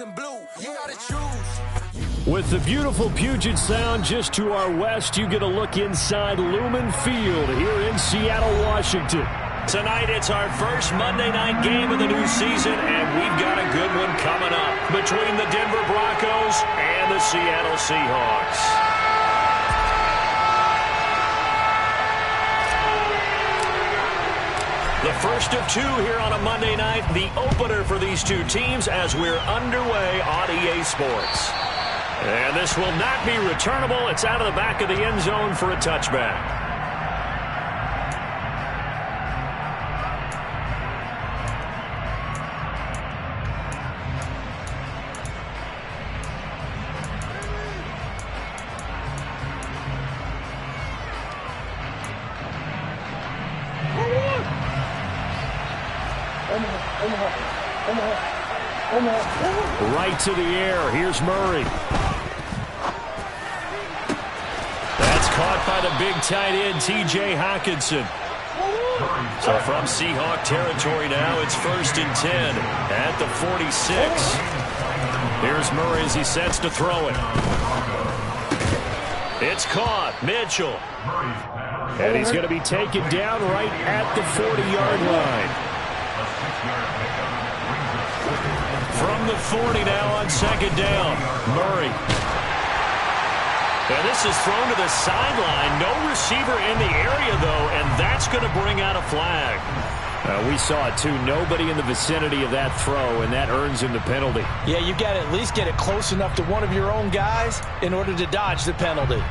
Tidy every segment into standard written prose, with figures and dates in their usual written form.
and blue. You gotta choose. With the beautiful Puget Sound just to our west, you get a look inside Lumen Field here in Seattle, Washington. Tonight, it's our first Monday night game of the new season, and we've got a good one coming up between the Denver Broncos and the Seattle Seahawks. The first of two here on a Monday night, the opener for these two teams as we're underway on EA Sports. And this will not be returnable. It's out of the back of the end zone for a touchback. Right to the air. Here's Murray. That's caught by the big tight end, T.J. Hockenson. So from Seahawk territory now, it's 1st and 10 at the 46. Here's Murray as he sets to throw it. It's caught. Mitchell. And he's going to be taken down right at the 40-yard line. From the 40 now on 2nd down. Murray. And this is thrown to the sideline. No receiver in the area, though, and that's going to bring out a flag. We saw it, too. Nobody in the vicinity of that throw, and that earns him the penalty. Yeah, you got to at least get it close enough to one of your own guys in order to dodge the penalty.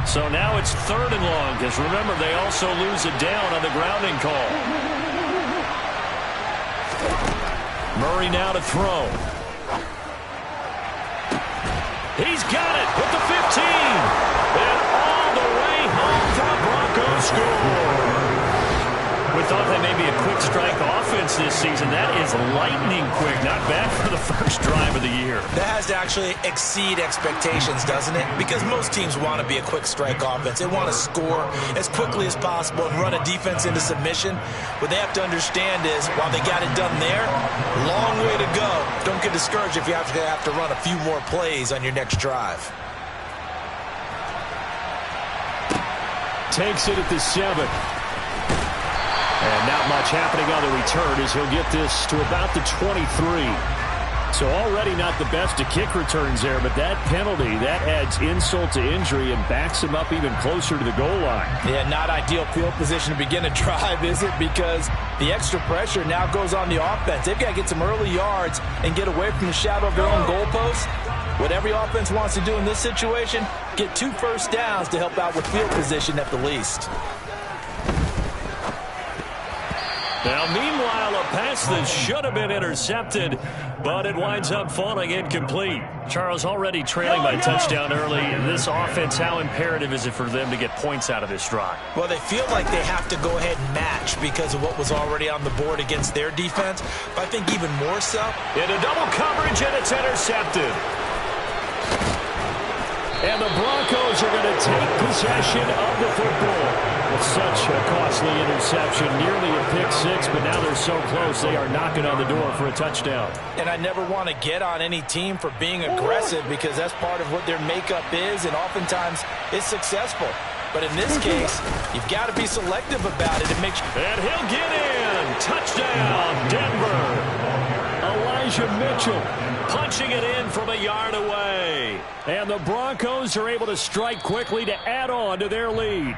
So now it's 3rd and long, because remember, they also lose it down on the grounding call. Murray now to throw. He's got it with the 15. And all the way home for the Broncos score. We thought that may be a quick strike offense this season. That is lightning quick. Not bad for the first drive of the year. That has to actually exceed expectations, doesn't it? Because most teams want to be a quick strike offense. They want to score as quickly as possible and run a defense into submission. What they have to understand is, while they got it done there, long way to go. Don't get discouraged if you have to run a few more plays on your next drive. Takes it at the 7. And not much happening on the return as he'll get this to about the 23. So already not the best of kick returns there, but that penalty, that adds insult to injury and backs him up even closer to the goal line. Yeah, not ideal field position to begin a drive, is it? Because the extra pressure now goes on the offense. They've got to get some early yards and get away from the shadow of their own goalposts. What every offense wants to do in this situation, get 2 first downs to help out with field position at the least. Now, meanwhile, a pass that should have been intercepted, but it winds up falling incomplete. Charles, already trailing by touchdown early. This offense, how imperative is it for them to get points out of this drive? Well, they feel like they have to go ahead and match because of what was already on the board against their defense. But I think even more so. Into double coverage, and it's intercepted. And the Broncos are going to take possession of the football. It's such a costly interception, nearly a pick six, but now they're so close they are knocking on the door for a touchdown. And I never want to get on any team for being aggressive because that's part of what their makeup is, and oftentimes it's successful. But in this case, you've got to be selective about it and make sure. And he'll get in. Touchdown, Denver. Elijah Mitchell punching it in from a yard away. And the Broncos are able to strike quickly to add on to their lead.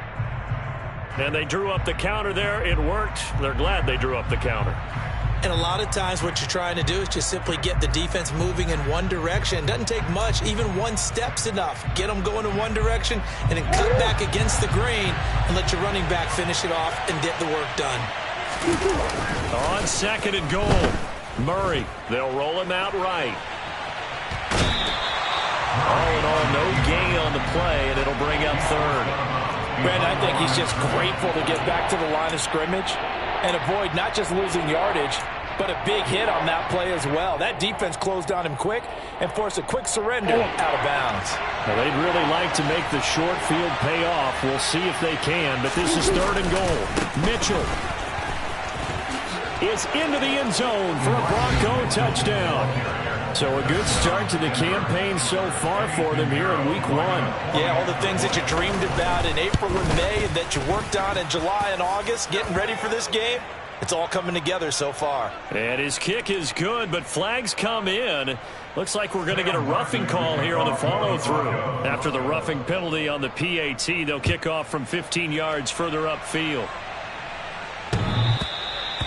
And they drew up the counter there. It worked. They're glad they drew up the counter. And a lot of times what you're trying to do is just simply get the defense moving in one direction. It doesn't take much. Even one step's enough. Get them going in one direction and then cut back against the grain and let your running back finish it off and get the work done. On 2nd and goal, Murray. They'll roll him out right. All in all, no gain on the play, and it'll bring up 3rd. Brandon, I think he's just grateful to get back to the line of scrimmage and avoid not just losing yardage, but a big hit on that play as well. That defense closed on him quick and forced a quick surrender out of bounds. Well, they'd really like to make the short field pay off. We'll see if they can, but this is 3rd and goal. Mitchell is into the end zone for a Bronco touchdown. So a good start to the campaign so far for them here in week 1. Yeah, all the things that you dreamed about in April and May and that you worked on in July and August, getting ready for this game, it's all coming together so far. And his kick is good, but flags come in. Looks like we're going to get a roughing call here on the follow-through. After the roughing penalty on the PAT, they'll kick off from 15 yards further upfield.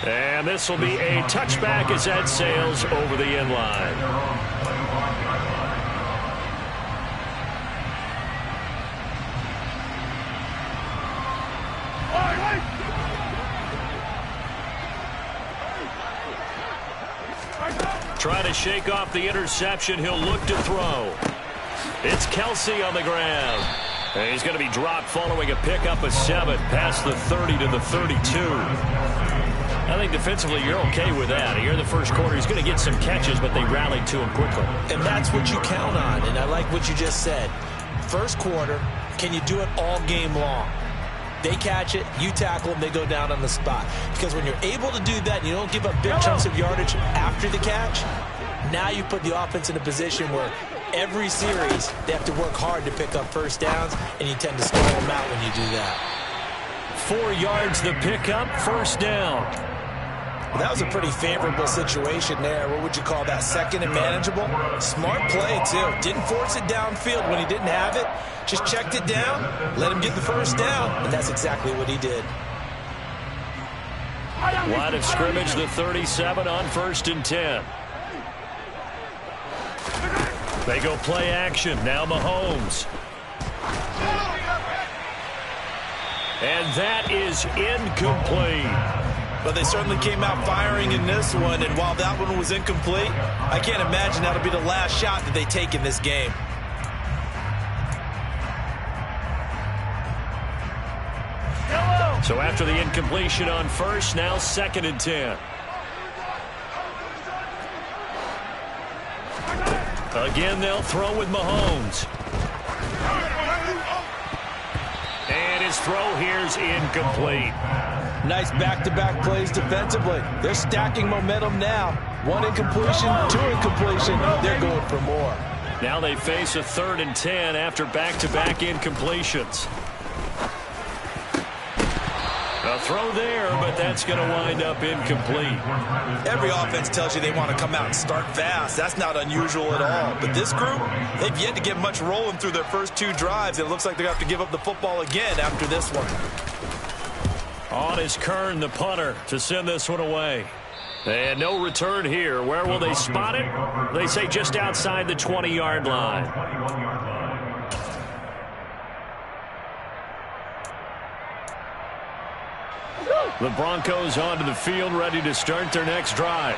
And this will be a touchback as that sails over the end line. Try to shake off the interception. He'll look to throw. It's Kelsey on the ground. And he's going to be dropped following a pickup of 7 past the 30 to the 32. I think defensively you're okay with that. Here in the first quarter, he's going to get some catches, but they rallied to him quickly. And that's what you count on, and I like what you just said. First quarter, can you do it all game long? They catch it, you tackle them, they go down on the spot. Because when you're able to do that and you don't give up big chunks of yardage after the catch, now you put the offense in a position where every series they have to work hard to pick up first downs, and you tend to stall them out when you do that. 4 yards the pickup, first down. Well, that was a pretty favorable situation there. What would you call that? Second and manageable? Smart play, too. Didn't force it downfield when he didn't have it. Just checked it down, let him get the first down, and that's exactly what he did. Line of scrimmage, the 37 on 1st and 10. They go play action. Now Mahomes. And that is incomplete. But they certainly came out firing in this one, and while that one was incomplete, I can't imagine that'll be the last shot that they take in this game. So after the incompletion on 1st, now 2nd and 10. Again, they'll throw with Mahomes. And his throw here's incomplete. Nice back-to-back plays defensively. They're stacking momentum now. 1 incompletion, 2 incompletion. They're going for more. Now they face a 3rd and 10 after back-to-back incompletions. A throw there, but that's going to wind up incomplete. Every offense tells you they want to come out and start fast. That's not unusual at all. But this group, they've yet to get much rolling through their first 2 drives. It looks like they're going to have to give up the football again after this one. On is Kern, the punter, to send this one away. And no return here. Where will they spot it? They say just outside the 20-yard line. The Broncos onto the field, ready to start their next drive.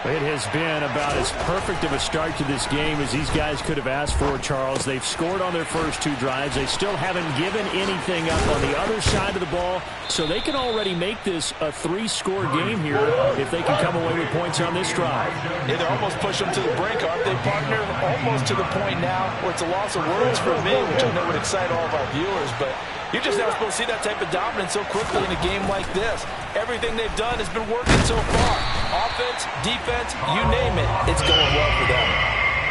It has been about as perfect of a start to this game as these guys could have asked for, Charles. They've scored on their first 2 drives. They still haven't given anything up on the other side of the ball, so they can already make this a 3-score game here if they can come away with points on this drive. Yeah, they're almost pushing them to the brink, aren't they, partner? Almost to the point now where it's a loss of words for me, which I know would excite all of our viewers, but you're just not supposed to see that type of dominance so quickly in a game like this. Everything they've done has been working so far. Offense, defense, you name it, it's going well for them.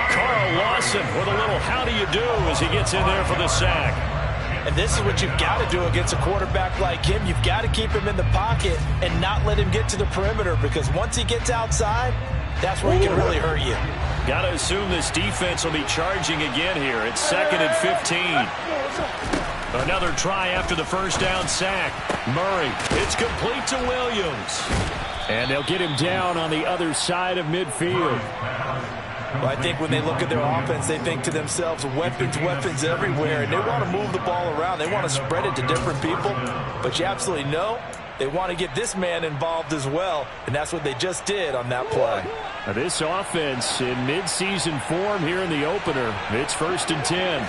Carl Lawson with a little how do you do as he gets in there for the sack. And this is what you've got to do against a quarterback like him. You've got to keep him in the pocket and not let him get to the perimeter, because once he gets outside, that's where he can really hurt you. Got to assume this defense will be charging again here. It's 2nd and 15. Another try after the first down sack. Murray, it's complete to Williams. And they'll get him down on the other side of midfield. Well, I think when they look at their offense, they think to themselves, weapons, weapons everywhere, and they want to move the ball around. They want to spread it to different people, but you absolutely know they want to get this man involved as well, and that's what they just did on that play. Now this offense in midseason form here in the opener. It's 1st and 10.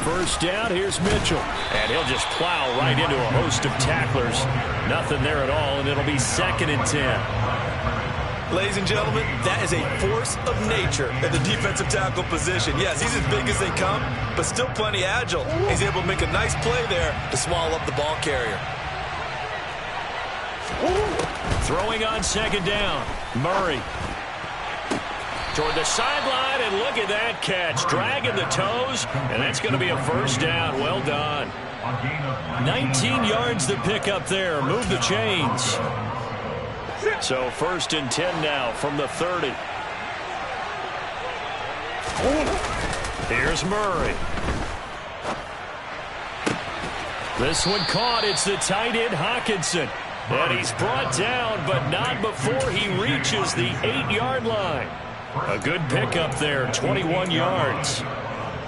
first down. Here's Mitchell. And he'll just plow right into a host of tacklers. Nothing there at all, and it'll be 2nd and 10. Ladies and gentlemen, that is a force of nature at the defensive tackle position. Yes, he's as big as they come, but still plenty agile. He's able to make a nice play there to swallow up the ball carrier. Throwing on 2nd down. Murray. Toward the sideline, and look at that catch. Dragging the toes, and that's going to be a first down. Well done. 19 yards to pick up there. Move the chains. So 1st and 10 now from the 30. Here's Murray. This one caught. It's the tight end, Hockenson. And he's brought down, but not before he reaches the 8-yard line. A good pickup there, 21 yards.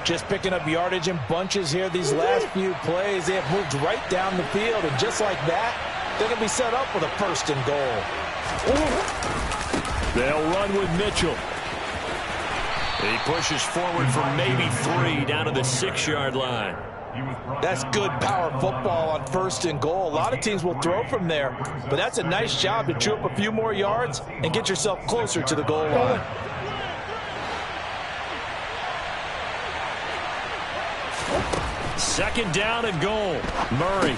Just picking up yardage in bunches here these last few plays. They have moved right down the field, and just like that, they're going to be set up with a 1st and goal. They'll run with Mitchell. He pushes forward for maybe 3 down to the 6-yard line. That's good power football on 1st and goal. A lot of teams will throw from there, but that's a nice job to chew up a few more yards and get yourself closer to the goal line. Second down and goal. Murray.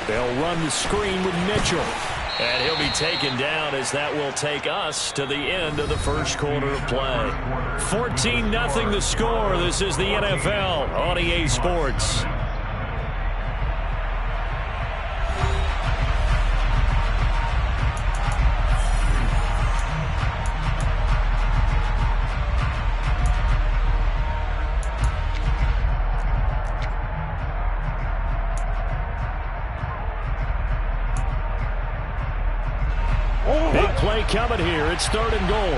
They'll run the screen with Mitchell. And he'll be taken down as that will take us to the end of the first quarter of play. 14-0 the score. This is the NFL on EA Sports. Big play coming here. It's 3rd and goal.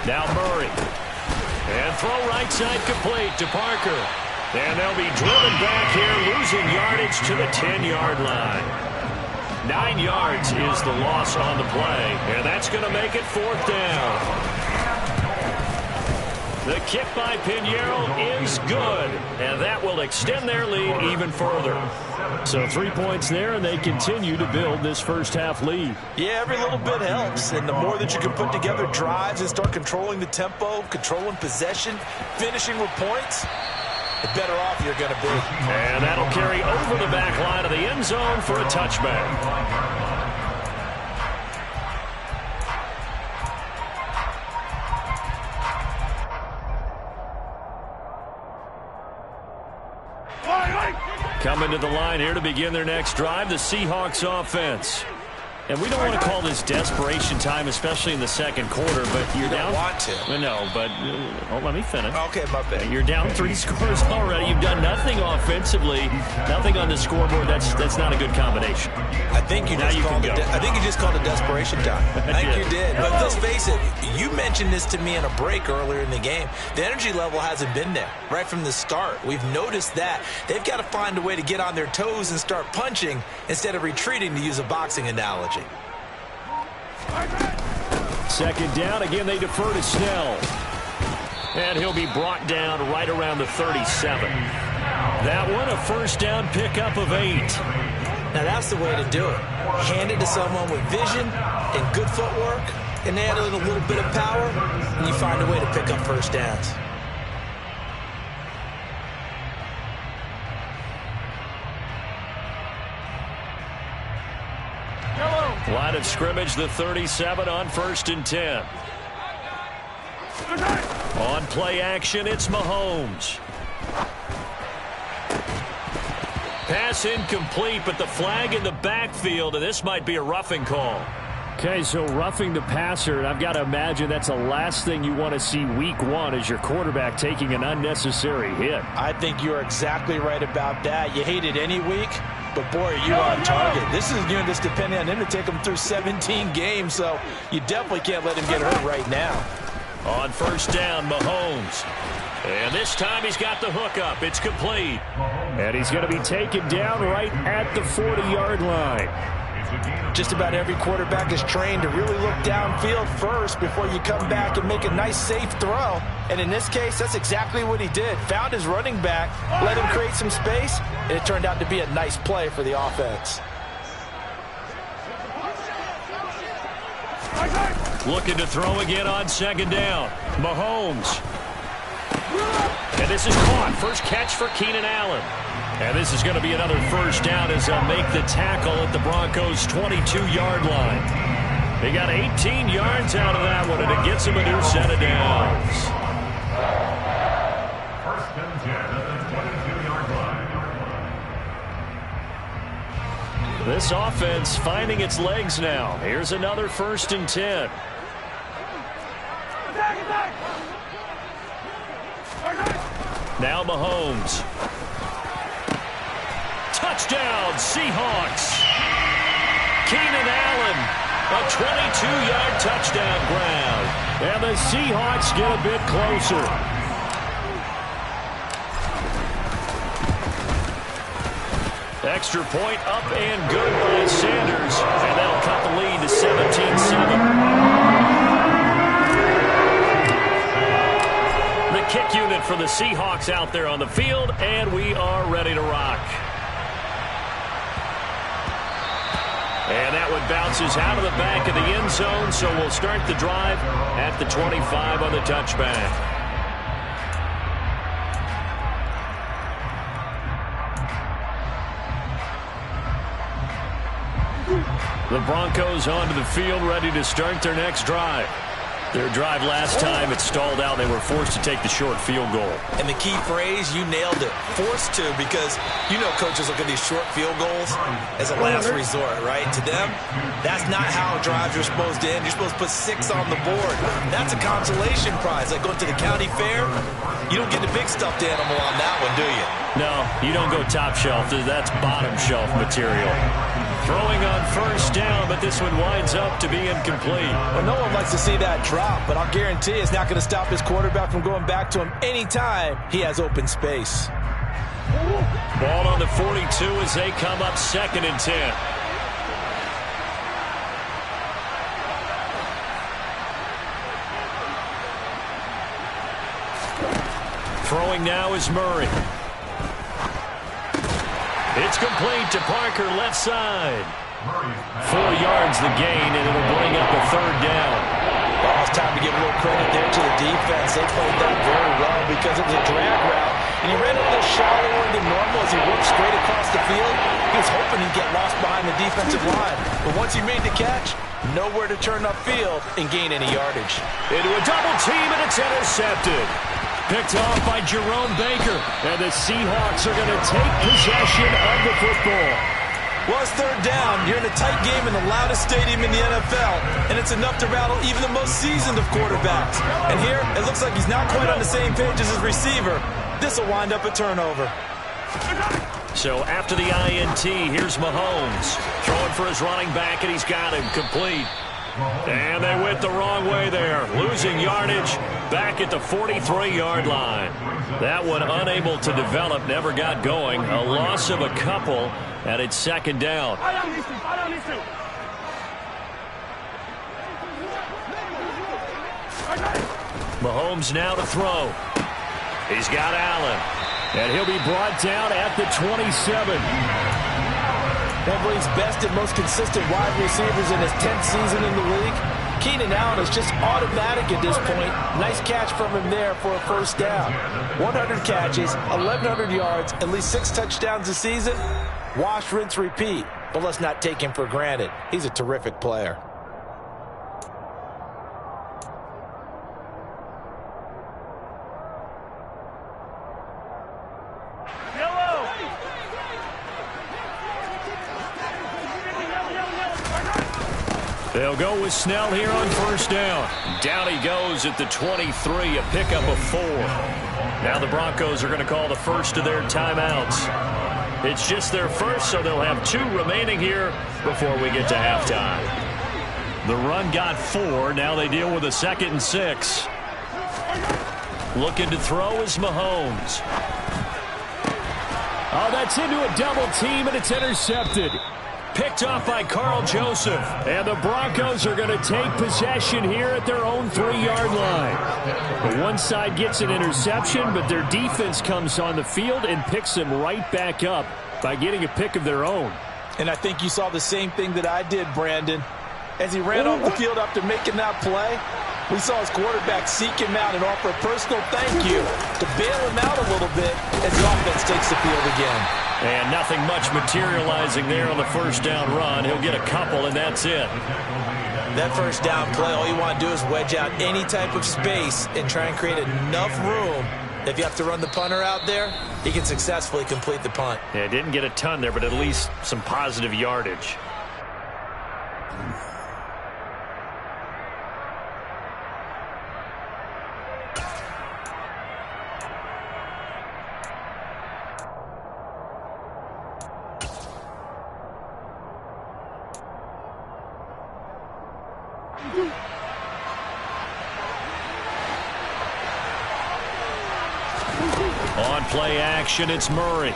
Now Murray. And throw right side complete to Parker. And they'll be driven back here, losing yardage to the 10-yard line. 9 yards is the loss on the play. And that's going to make it 4th down. The kick by Pinheiro is good, and that will extend their lead even further. So 3 points there, and they continue to build this first half lead. Yeah, every little bit helps, and the more that you can put together drives and start controlling the tempo, controlling possession, finishing with points, the better off you're going to be. And that'll carry over the back line of the end zone for a touchback. Coming to the line here to begin their next drive, the Seahawks offense. And we don't want to call this desperation time, especially in the second quarter, but you're down. You don't want to. Well, no, but let me finish. Okay, my bad. You're down 3 scores already. You've done nothing offensively, nothing on the scoreboard. That's not a good combination. I think you just called it desperation time. I think you did. But let's face it, you mentioned this to me in a break earlier in the game. The energy level hasn't been there right from the start. We've noticed that. They've got to find a way to get on their toes and start punching instead of retreating, to use a boxing analogy. Second down. Again, they defer to Snell. And he'll be brought down right around the 37. That one, a first down pickup of 8. Now, that's the way to do it. Hand it to someone with vision and good footwork, and add a little bit of power, and you find a way to pick up first downs. Line of scrimmage, the 37 on 1st and 10. On play action, it's Mahomes. Pass incomplete, but the flag in the backfield, and this might be a roughing call. Okay, so roughing the passer, and I've got to imagine that's the last thing you want to see week 1 as your quarterback taking an unnecessary hit. I think you're exactly right about that. You hate it any week, but boy, are you on target. This is just depending on him to take him through 17 games, so you definitely can't let him get hurt right now. On first down, Mahomes. And this time he's got the hook up. It's complete. And he's going to be taken down right at the 40-yard line. Just about every quarterback is trained to really look downfield first before you come back and make a nice, safe throw. And in this case, that's exactly what he did. Found his running back, let him create some space, and it turned out to be a nice play for the offense. Looking to throw again on second down. Mahomes. And this is caught. First catch for Keenan Allen. And this is going to be another first down as they'll make the tackle at the Broncos' 22-yard line. They got 18 yards out of that one, and it gets them a new set of downs. First and 10 at the 22-yard line. This offense finding its legs now. Here's another first and 10. Now Mahomes. Touchdown, Seahawks. Keenan Allen, a 22-yard touchdown grab. And the Seahawks get a bit closer. Extra point up and good by Sanders. And that'll cut the lead to 17-7. The kick unit for the Seahawks out there on the field, and we are ready to rock. And that one bounces out of the back of the end zone, so we'll start the drive at the 25 on the touchback. The Broncos onto the field, ready to start their next drive. Their drive last time, it stalled out. They were forced to take the short field goal. And the key phrase, you nailed it. Forced to, because you know coaches look at these short field goals as a last resort, right? To them, that's not how drives are supposed to end. You're supposed to put 6 on the board. That's a consolation prize. Like going to the county fair, you don't get the big stuffed animal on that one, do you? No, you don't go top shelf. That's bottom shelf material. Throwing on first down, but this one winds up to be incomplete. Well, no one likes to see that drop, but I'll guarantee it's not going to stop his quarterback from going back to him anytime he has open space. Ball on the 42 as they come up 2nd and 10. Throwing now is Murray. It's complete to Parker, left side. 4 yards the gain, and it'll bring up a 3rd down. Well, it's time to give a little credit there to the defense. They played that very well because it was a drag route, and he ran a little shallower than normal as he worked straight across the field. He was hoping he'd get lost behind the defensive line, but once he made the catch, nowhere to turn upfield and gain any yardage. Into a double team, and it's intercepted. Picked off by Jerome Baker, and the Seahawks are going to take possession of the football. Well, it's 3rd down. You're in a tight game in the loudest stadium in the NFL, and it's enough to rattle even the most seasoned of quarterbacks. And here, it looks like he's not quite on the same page as his receiver. This will wind up a turnover. So after the INT, here's Mahomes. Throwing for his running back, and he's got him complete. And they went the wrong way there. Losing yardage back at the 43-yard line. That one unable to develop, never got going. A loss of a couple, and it's 2nd down. Mahomes now to throw. He's got Allen. And he'll be brought down at the 27. One of the best and most consistent wide receivers in his 10th season in the league. Keenan Allen is just automatic at this point. Nice catch from him there for a 1st down. 100 catches, 1,100 yards, at least 6 touchdowns a season. Wash, rinse, repeat. But let's not take him for granted. He's a terrific player. They'll go with Snell here on 1st down. Down he goes at the 23, a pickup of 4. Now the Broncos are going to call the first of their timeouts. It's just their first, so they'll have 2 remaining here before we get to halftime. The run got 4. Now they deal with a 2nd and 6. Looking to throw is Mahomes. Oh, that's into a double team, and it's intercepted. picked off by Carl Joseph. And the Broncos are going to take possession here at their own 3-yard line. The one side gets an interception, but their defense comes on the field and picks them right back up by getting a pick of their own. And I think you saw the same thing that I did, Brandon. As he ran off the field after making that play, we saw his quarterback seek him out and offer a personal thank you to bail him out a little bit as the offense takes the field again. And nothing much materializing there on the first down run. He'll get a couple, and that's it. That first down play, all you want to do is wedge out any type of space and try and create enough room. If you have to run the punter out there, he can successfully complete the punt. Yeah, didn't get a ton there, but at least some positive yardage. On play action, it's Murray.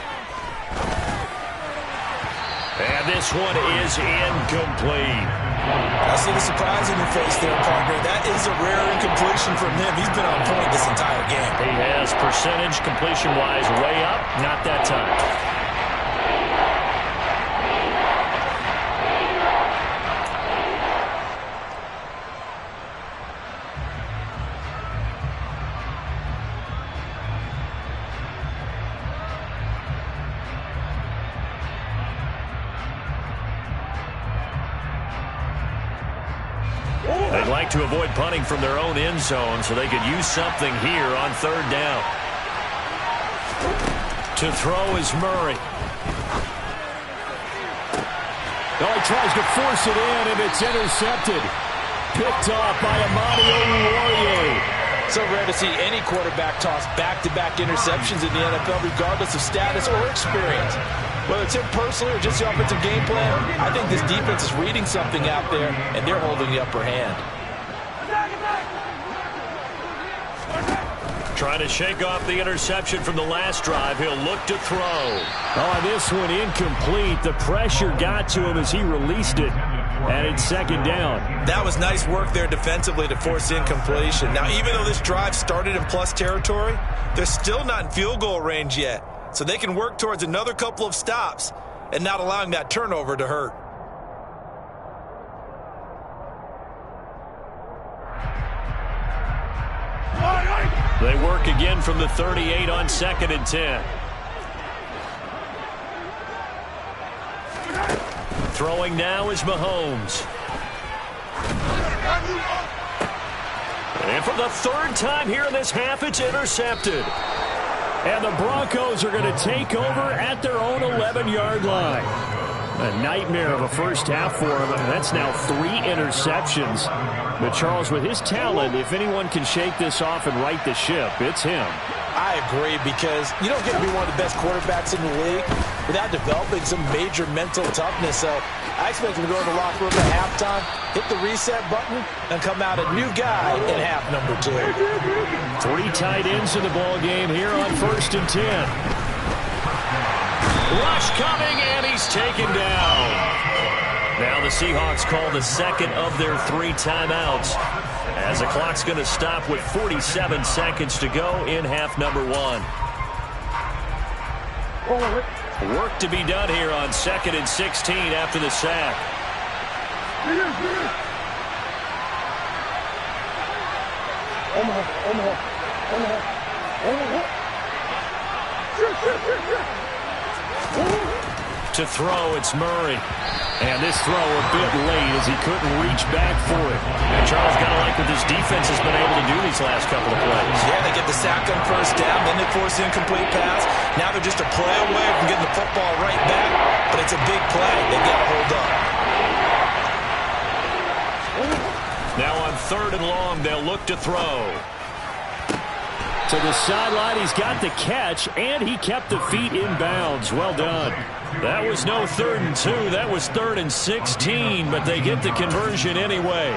And this one is incomplete. I see the surprise in your face there, partner. That is a rare incompletion from him. He's been on point this entire game. He has percentage completion-wise way up, not that time. They'd like to avoid punting from their own end zone so they could use something here on third down. To throw is Murray. Oh, he tries to force it in, and it's intercepted. Picked off by Amani Oruwariye. So rare to see any quarterback toss back-to-back interceptions in the NFL, regardless of status or experience. Whether it's him personally or just the offensive game plan, I think this defense is reading something out there, and they're holding the upper hand. Trying to shake off the interception from the last drive. He'll look to throw. Oh, this one incomplete. The pressure got to him as he released it. And it's second down. That was nice work there defensively to force incompletion. Now, even though this drive started in plus territory, they're still not in field goal range yet. So they can work towards another couple of stops and not allowing that turnover to hurt. They work again from the 38 on 2nd and 10. Throwing now is Mahomes. And for the third time here in this half, it's intercepted. And the Broncos are going to take over at their own 11-yard line. A nightmare of a first half for him. That's now 3 interceptions. But Charles, with his talent, if anyone can shake this off and right the ship, it's him. I agree, because you don't get to be one of the best quarterbacks in the league without developing some major mental toughness. So I expect him to go in the locker room at halftime, hit the reset button, and come out a new guy in half number 2. 3 tight ends in the ball game here on 1st and 10. Rush coming, and he's taken down. Now the Seahawks call the second of their 3 timeouts, as the clock's going to stop with 47 seconds to go in half number 1. Work to be done here on 2nd and 16 after the sack. To throw, it's Murray. And this throw a bit late as he couldn't reach back for it. And Charles got to like what this defense has been able to do these last couple of plays. Yeah, they get the sack on first down, then they force the incomplete pass. Now they're just a play away from getting the football right back, but it's a big play. They've got to hold up. Now on 3rd and long, they'll look to throw. To the sideline, he's got the catch, and he kept the feet in bounds. Well done. That was no 3rd and 2. That was 3rd and 16, but they get the conversion anyway.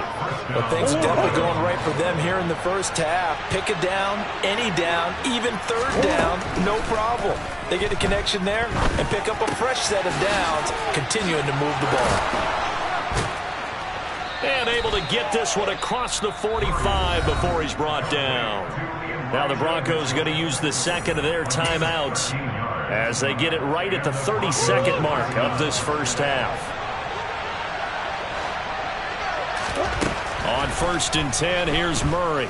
But things are definitely going right for them here in the first half. Pick a down, any down, even 3rd down, no problem. They get a connection there and pick up a fresh set of downs, continuing to move the ball. And able to get this one across the 45 before he's brought down. Now the Broncos going to use the second of their timeouts as they get it right at the 32nd mark of this first half. On 1st and 10, here's Murray.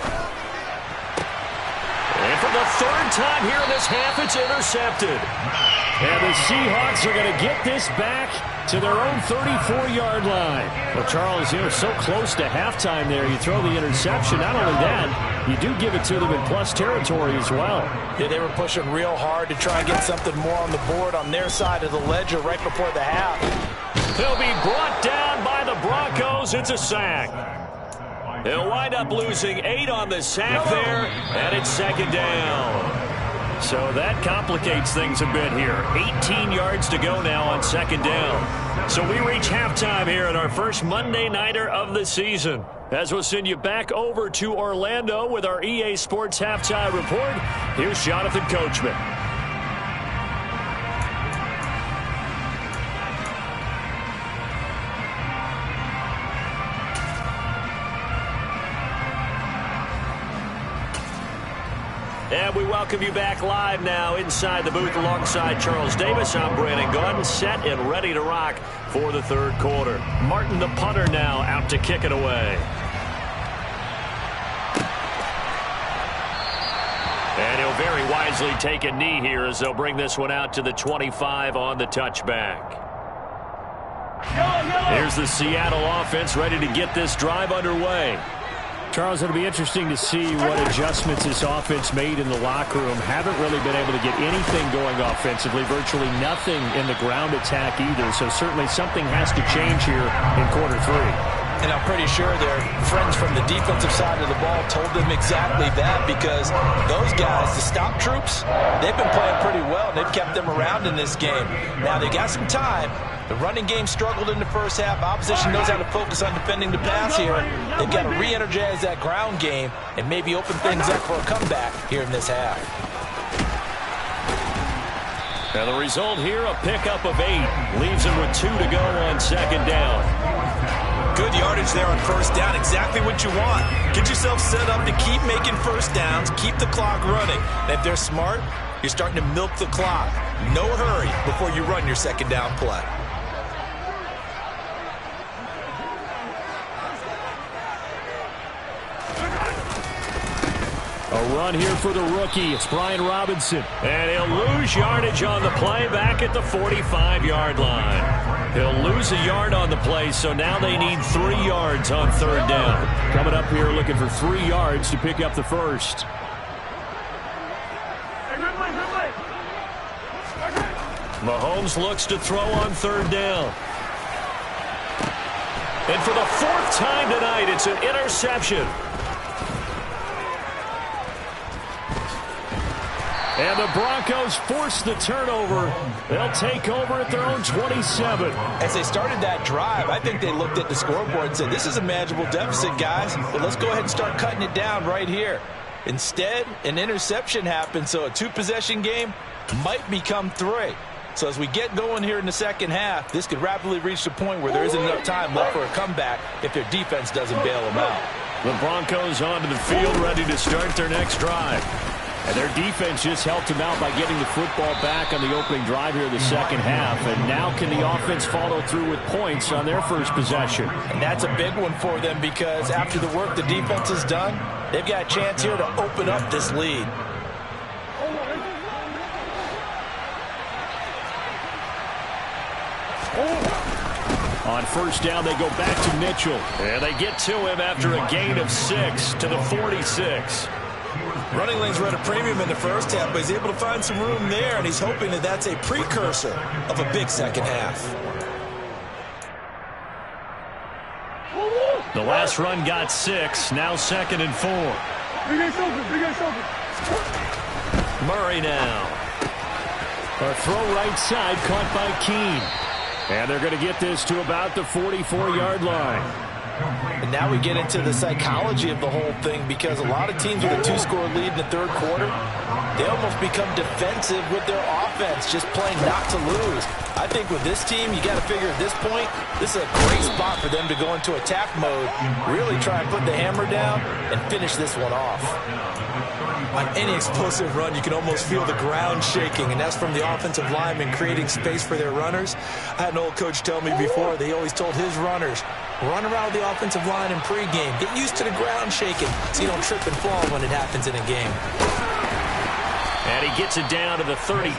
And for the 3rd time here in this half, it's intercepted. And the Seahawks are going to get this back to their own 34-yard line. Well, Charles, so close to halftime there. You throw the interception. Not only that, you do give it to them in plus territory as well. Yeah, they were pushing real hard to try and get something more on the board on their side of the ledger right before the half. He'll be brought down by the Broncos. It's a sack. He'll wind up losing 8 on the sack there, and it's 2nd down. So that complicates things a bit here. 18 yards to go now on 2nd down. So we reach halftime here in our first Monday Nighter of the season. As we'll send you back over to Orlando with our EA Sports Halftime Report, here's Jonathan Coachman. And we welcome you back live now inside the booth alongside Charles Davis. I'm Brandon Gaudin, set and ready to rock for the 3rd quarter. Martin, the punter, now out to kick it away. And he'll very wisely take a knee here as they'll bring this one out to the 25 on the touchback. Here's the Seattle offense ready to get this drive underway. Charles, it'll be interesting to see what adjustments this offense made in the locker room. Haven't really been able to get anything going offensively, virtually nothing in the ground attack either. So certainly something has to change here in quarter 3. And I'm pretty sure their friends from the defensive side of the ball told them exactly that, because those guys, the stop troops, they've been playing pretty well. They've kept them around in this game. Now they got some time. The running game struggled in the first half. Opposition knows how to focus on defending the pass here. They've got to re-energize that ground game and maybe open things up for a comeback here in this half. And the result here, a pickup of 8. Leaves them with 2 to go on 2nd down. Good yardage there on 1st down. Exactly what you want. Get yourself set up to keep making 1st downs, keep the clock running. And if they're smart, you're starting to milk the clock. No hurry before you run your 2nd down play. A run here for the rookie. It's Brian Robinson. And he'll lose yardage on the play back at the 45-yard line. He'll lose a yard on the play, so now they need 3 yards on 3rd down. Coming up here looking for 3 yards to pick up the first. Mahomes looks to throw on 3rd down. And for the 4th time tonight, it's an interception. And the Broncos force the turnover. They'll take over at their own 27. As they started that drive, I think they looked at the scoreboard and said, this is a manageable deficit, guys, but let's go ahead and start cutting it down right here. Instead, an interception happened, so a 2-possession game might become 3. So as we get going here in the second half, this could rapidly reach the point where there isn't enough time left for a comeback if their defense doesn't bail them out. The Broncos onto the field ready to start their next drive. And their defense just helped them out by getting the football back on the opening drive here in the second half. And now can the offense follow through with points on their first possession? And that's a big one for them, because after the work the defense has done, they've got a chance here to open up this lead. On 1st down, they go back to Mitchell. And they get to him after a gain of 6 to the 46. Running lanes were at a premium in the first half, but he's able to find some room there, and he's hoping that that's a precursor of a big second half. The last run got 6, now 2nd and 4. Murray now. A throw right side caught by Keene. And they're going to get this to about the 44-yard line. And now we get into the psychology of the whole thing, because a lot of teams with a 2-score lead in the third quarter, they almost become defensive with their offense, just playing not to lose. I think with this team, you got to figure at this point, this is a great spot for them to go into attack mode, really try and put the hammer down and finish this one off. On any explosive run, you can almost feel the ground shaking, and that's from the offensive linemen creating space for their runners. I had an old coach tell me before, they always told his runners, run around the offensive line in pregame. Get used to the ground shaking so you don't trip and fall when it happens in a game. And he gets it down to the 32.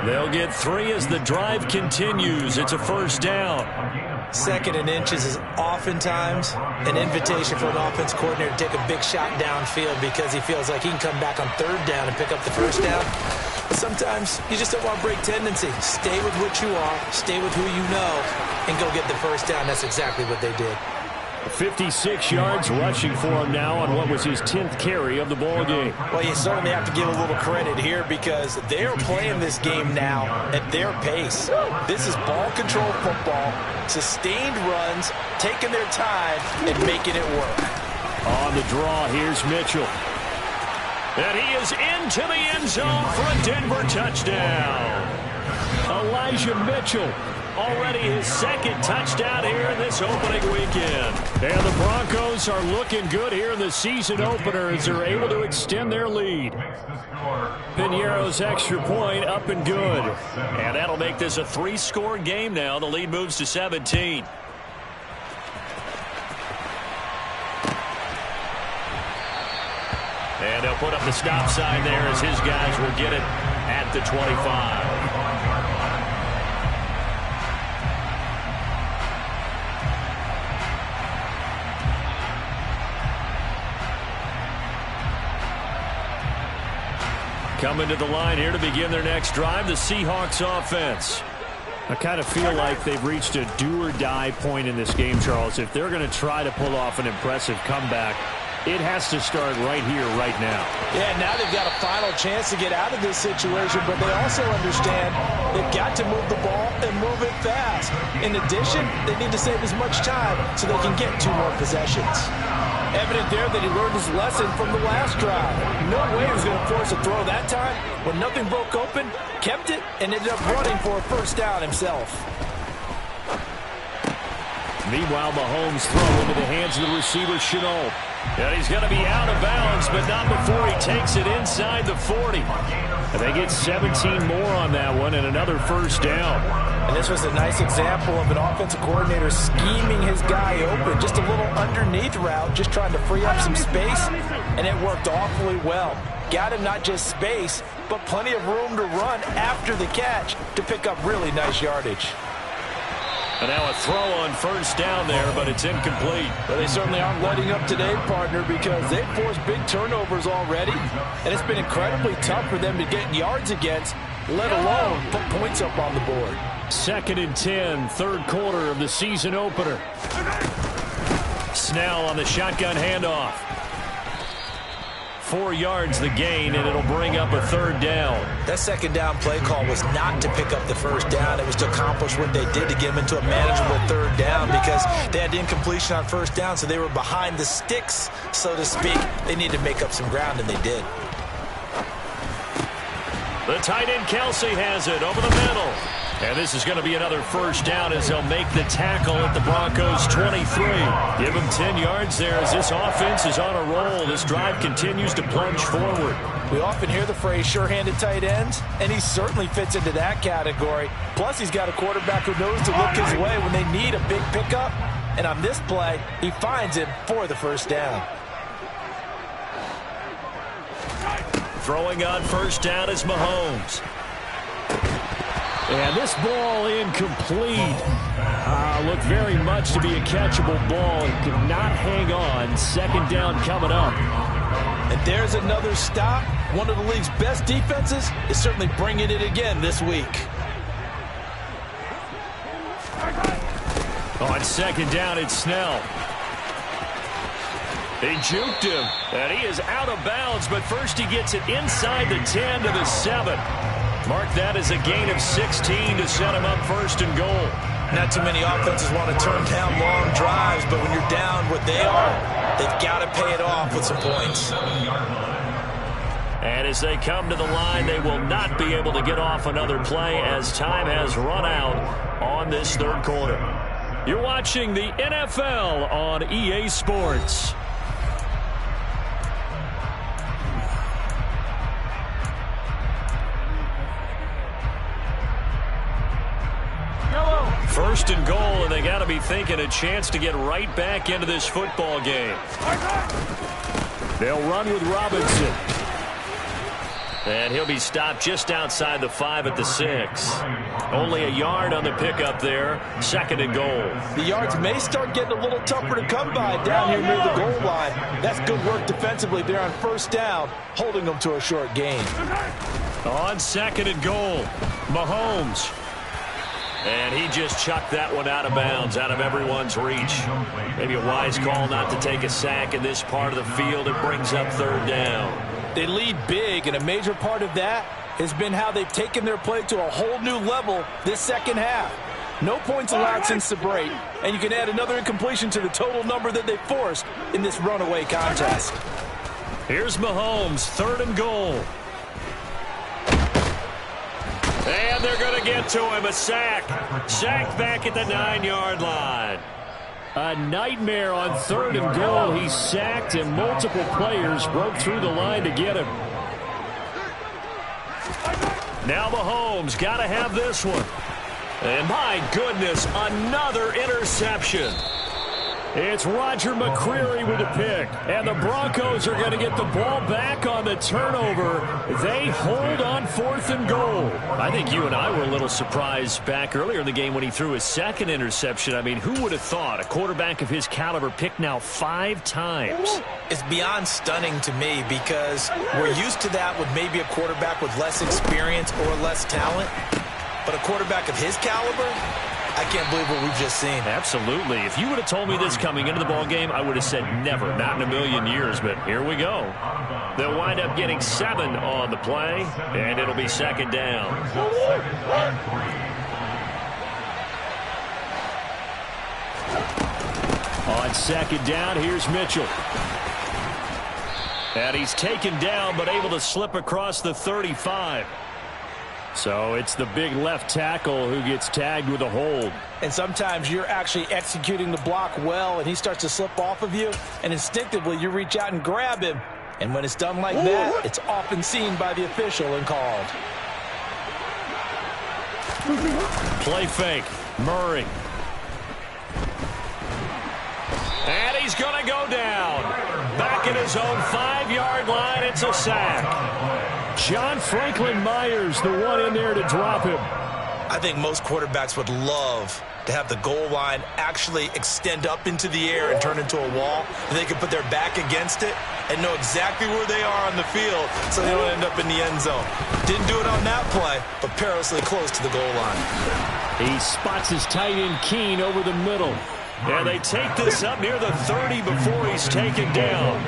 They'll get 3 as the drive continues. It's a first down. 2nd and inches is oftentimes an invitation for an offense coordinator to take a big shot downfield because he feels like he can come back on 3rd down and pick up the first down. But sometimes you just don't want to break tendency. Stay with what you are, stay with who you know, and go get the first down. That's exactly what they did. 56 yards rushing for him now on what was his 10th carry of the ball game. Well, you certainly have to give a little credit here because they're playing this game now at their pace. This is ball control football, sustained runs, taking their time and making it work. On the draw, here's Mitchell. And he is into the end zone for a Denver touchdown. Elijah Mitchell. Already his 2nd touchdown here in this opening weekend. And the Broncos are looking good here in the season opener as they're able to extend their lead. Piñeiro's extra point up and good. And that'll make this a 3-score game now. The lead moves to 17. And they'll put up the stop sign there as his guys will get it at the 25. Coming to the line here to begin their next drive, the Seahawks offense. I kind of feel like they've reached a do-or-die point in this game, Charles. If they're going to try to pull off an impressive comeback, it has to start right here, right now. Yeah, now they've got a final chance to get out of this situation, but they also understand they've got to move the ball and move it fast. In addition, they need to save as much time so they can get 2 more possessions. Evident there that he learned his lesson from the last drive. No way he was going to force a throw that time. When nothing broke open, kept it, and ended up running for a first down himself. Meanwhile, Mahomes throw into the hands of the receiver, Shenault. And he's going to be out of bounds, but not before he takes it inside the 40. And they get 17 more on that one and another first down. And this was a nice example of an offensive coordinator scheming his guy open. Just a little underneath route, just trying to free up some space, and it worked awfully well. Got him not just space, but plenty of room to run after the catch to pick up really nice yardage. And now a throw on first down there, but it's incomplete. But they certainly aren't letting up today, partner, because they've forced big turnovers already, and it's been incredibly tough for them to get yards against, let alone put points up on the board. 2nd and 10, 3rd quarter of the season opener. Snell on the shotgun handoff. 4 yards the gain, and it'll bring up a 3rd down. That 2nd down play call was not to pick up the first down. It was to accomplish what they did to get them into a manageable 3rd down because they had incompletion on first down, so they were behind the sticks, so to speak. They needed to make up some ground, and they did. The tight end Kelsey has it over the middle. And this is going to be another first down as they'll make the tackle at the Broncos' 23. Give them 10 yards there as this offense is on a roll. This drive continues to plunge forward. We often hear the phrase sure-handed tight ends, and he certainly fits into that category. Plus, he's got a quarterback who knows to look his way when they need a big pickup. And on this play, he finds him for the first down. Throwing on first down is Mahomes. And this ball incomplete. Looked very much to be a catchable ball. He could not hang on. 2nd down coming up. And there's another stop. One of the league's best defenses is certainly bringing it again this week. On 2nd down, it's Snell. He juked him, and he is out of bounds, but first he gets it inside the 10 to the 7. Mark that as a gain of 16 to set him up first and goal. Not too many offenses want to turn down long drives, but when you're down what they are, they've got to pay it off with some points. And as they come to the line, they will not be able to get off another play as time has run out on this third quarter. You're watching the NFL on EA Sports. First and goal, and they got to be thinking a chance to get right back into this football game. They'll run with Robinson. And he'll be stopped just outside the 5 at the 6. Only a yard on the pickup there. Second and goal. The yards may start getting a little tougher to come by down here near the goal line. That's good work defensively there on first down, holding them to a short gain. On second and goal, Mahomes. And he just chucked that one out of bounds, out of everyone's reach. Maybe a wise call not to take a sack in this part of the field. It brings up third down. They lead big, and a major part of that has been how they've taken their play to a whole new level this second half. No points allowed since the break, and you can add another incompletion to the total number that they forced in this runaway contest. Here's Mahomes, third and goal. And they're going to get to him, a sack. Sacked back at the 9-yard line. A nightmare on third and goal. He's sacked, and multiple players broke through the line to get him. Now Mahomes got to have this one. And my goodness, another interception. It's Roger McCreary with a pick. And the Broncos are going to get the ball back on the turnover. They hold on fourth and goal. I think you and I were a little surprised back earlier in the game when he threw his second interception. I mean, who would have thought a quarterback of his caliber picked now 5 times? It's beyond stunning to me because we're used to that with maybe a quarterback with less experience or less talent. But a quarterback of his caliber, I can't believe what we've just seen. Absolutely. If you would have told me this coming into the ball game, I would have said never, not in a million years. But here we go. They'll wind up getting 7 on the play, and it'll be second down. On second down, here's Mitchell. And he's taken down, but able to slip across the 35. So it's the big left tackle who gets tagged with a hold. And sometimes you're actually executing the block well, and he starts to slip off of you, and instinctively you reach out and grab him. And when it's done like that, it's often seen by the official and called. Play fake. Murray. And he's going to go down. Back in his own 5-yard line, it's a sack. John Franklin Myers, the one in there to drop him. I think most quarterbacks would love to have the goal line actually extend up into the air and turn into a wall, and they can put their back against it and know exactly where they are on the field so they don't end up in the end zone. Didn't do it on that play, but perilously close to the goal line. He spots his tight end Keene over the middle. And they take this up near the 30 before he's taken down.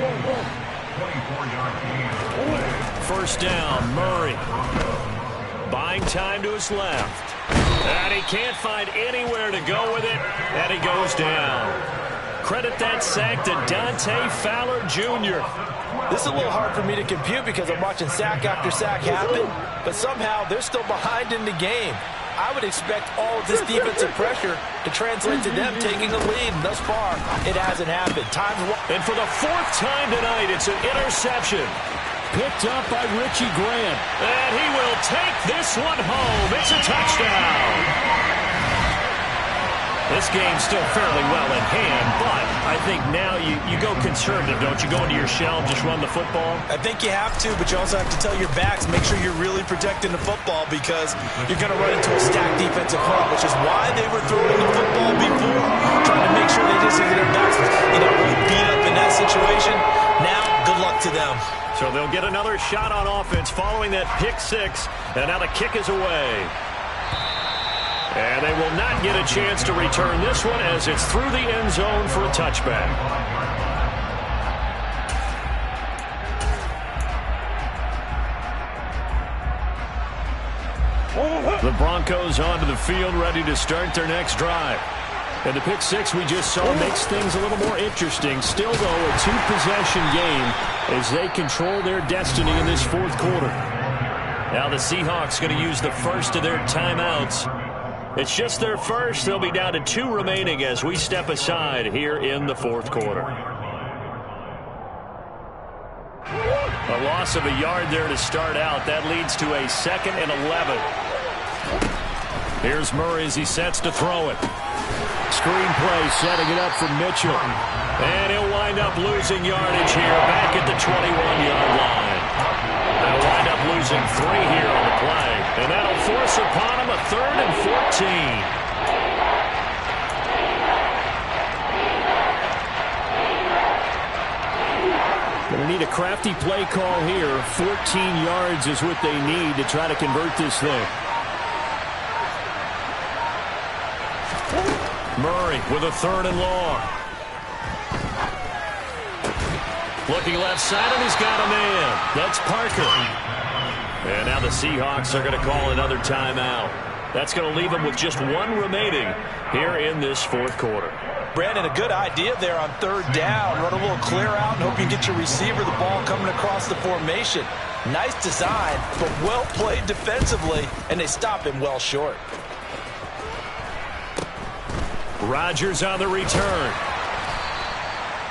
First down, Murray. Buying time to his left. And he can't find anywhere to go with it, and he goes down. Credit that sack to Dante Fowler Jr. This is a little hard for me to compute because I'm watching sack after sack happen, but somehow they're still behind in the game. I would expect all of this defensive pressure to translate to them taking the lead. And thus far, it hasn't happened. And for the 4th time tonight, it's an interception. Picked up by Richie Grant. And he will take this one home. It's a touchdown. This game's still fairly well in hand, but I think now you go conservative, don't you? Go into your shell, just run the football? I think you have to, but you also have to tell your backs, make sure you're really protecting the football because you're going to run into a stacked defensive front, which is why they were throwing the football before, trying to make sure they just get their backs, really beat up in that situation. Now, good luck to them. So they'll get another shot on offense following that pick 6, and now the kick is away. And they will not get a chance to return this one as it's through the end zone for a touchback. 4th and 10 The Broncos onto the field, ready to start their next drive. And the pick six we just saw makes things a little more interesting. Still, though, a two-possession game as they control their destiny in this fourth quarter. Now the Seahawks going to use the first of their timeouts. It's just their first. They'll be down to 2 remaining as we step aside here in the fourth quarter. A loss of a yard there to start out. That leads to a 2nd and 11. Here's Murray as he sets to throw it. Screen play setting it up for Mitchell. And he'll wind up losing yardage here back at the 21-yard line. They'll wind up losing 3 here on the play. And that'll force upon him a 3rd and 14. Going to need a crafty play call here. 14 yards is what they need to try to convert this thing. Murray with a 3rd and long. Looking left side, and he's got a man. That's Parker. And now the Seahawks are going to call another timeout. That's going to leave them with just 1 remaining here in this fourth quarter. Brandon, a good idea there on 3rd down. Run a little clear out and hope you get your receiver the ball coming across the formation. Nice design, but well played defensively, and they stop him well short. Rodgers on the return.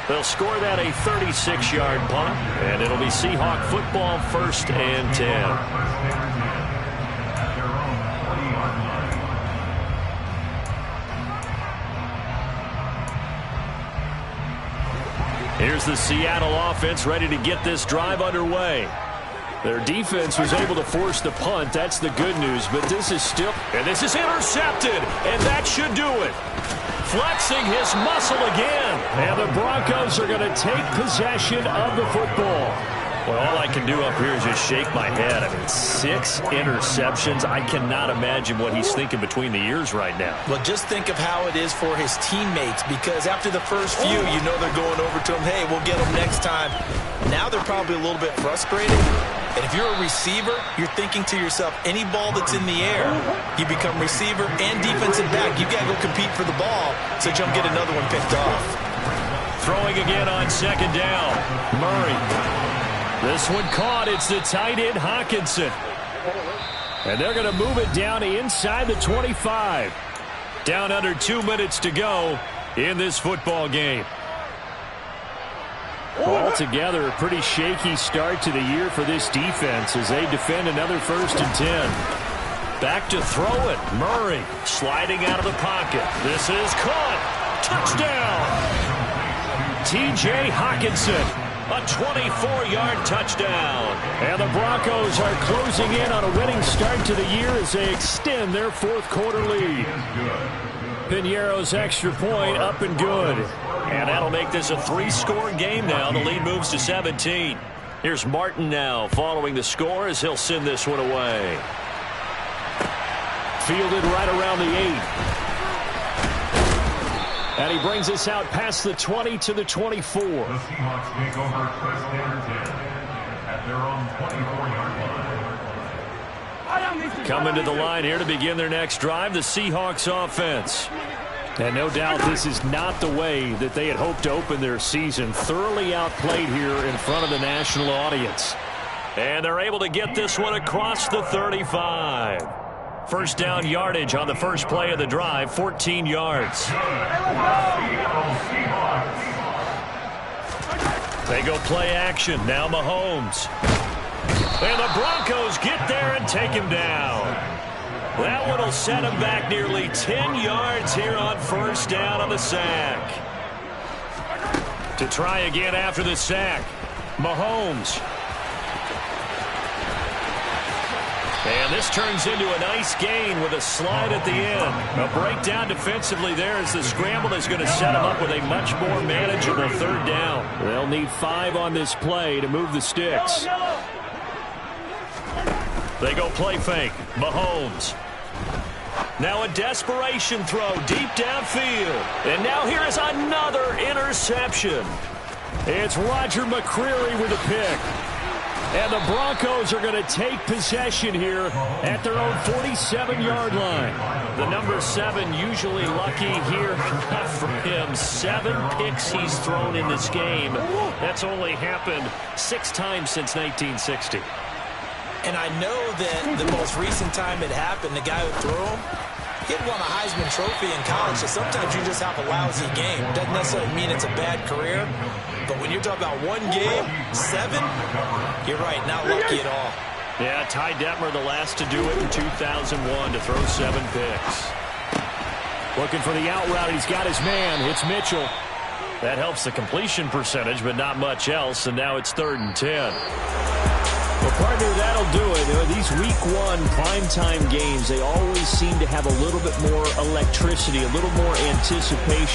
They'll score that a 36-yard punt, and it'll be Seahawk football, 1st and 10. Here's the Seattle offense ready to get this drive underway. Their defense was able to force the punt. That's the good news, but this is still... And this is intercepted, and that should do it. Flexing his muscle again. And the Broncos are going to take possession of the football. Well, all I can do up here is just shake my head. I mean, 6 interceptions. I cannot imagine what he's thinking between the ears right now. Well, just think of how it is for his teammates, because after the first few, you know they're going over to him, hey, we'll get him next time. Now they're probably a little bit frustrated. And if you're a receiver, you're thinking to yourself, any ball that's in the air, you become receiver and defensive back. You've got to go compete for the ball so you don't get another one picked off. Throwing again on 2nd down. Murray. This one caught. It's the tight end, Hockenson. And they're going to move it down inside the 25. Down under 2 minutes to go in this football game. Altogether, a pretty shaky start to the year for this defense as they defend another 1st and 10. Back to throw it. Murray sliding out of the pocket. This is caught. Touchdown. T.J. Hockenson. A 24-yard touchdown. And the Broncos are closing in on a winning start to the year as they extend their fourth quarter lead. Piñeiro's extra point up and good. And that'll make this a 3-score game now. The lead moves to 17. Here's Martin now following the score as he'll send this one away. Fielded right around the 8. And he brings us out past the 20 to the 24. The Seahawks take over 1st and 10 at their own 24-yard line. Coming to the line here to begin their next drive, the Seahawks offense. And no doubt this is not the way that they had hoped to open their season. Thoroughly outplayed here in front of the national audience. And they're able to get this one across the 35. 1st down yardage on the first play of the drive, 14 yards. They go play action. Now Mahomes. And the Broncos get there and take him down. That one will set him back nearly 10 yards here on 1st down on the sack. To try again after the sack, Mahomes. And this turns into a nice gain with a slide at the end. A breakdown defensively there as the scramble is going to set them up with a much more manageable 3rd down. They'll need 5 on this play to move the sticks. They go play fake. Mahomes. Now a desperation throw deep downfield. And now here is another interception. It's Roger McCreary with a pick. And the Broncos are going to take possession here at their own 47-yard line. The number 7 usually lucky here. Not for him. 7 picks he's thrown in this game. That's only happened 6 times since 1960. And I know that the most recent time it happened, the guy who threw him, he had won a Heisman Trophy in college, so sometimes you just have a lousy game. Doesn't necessarily mean it's a bad career, but when you're talking about one game, 7, you're right, not lucky at all. Yeah, Ty Detmer, the last to do it in 2001, to throw 7 picks. Looking for the out route. He's got his man. It's Mitchell. That helps the completion percentage, but not much else, and now it's 3rd and 10. Well, partner, that'll do it. These Week 1 primetime games, they always seem to have a little bit more electricity, a little more anticipation.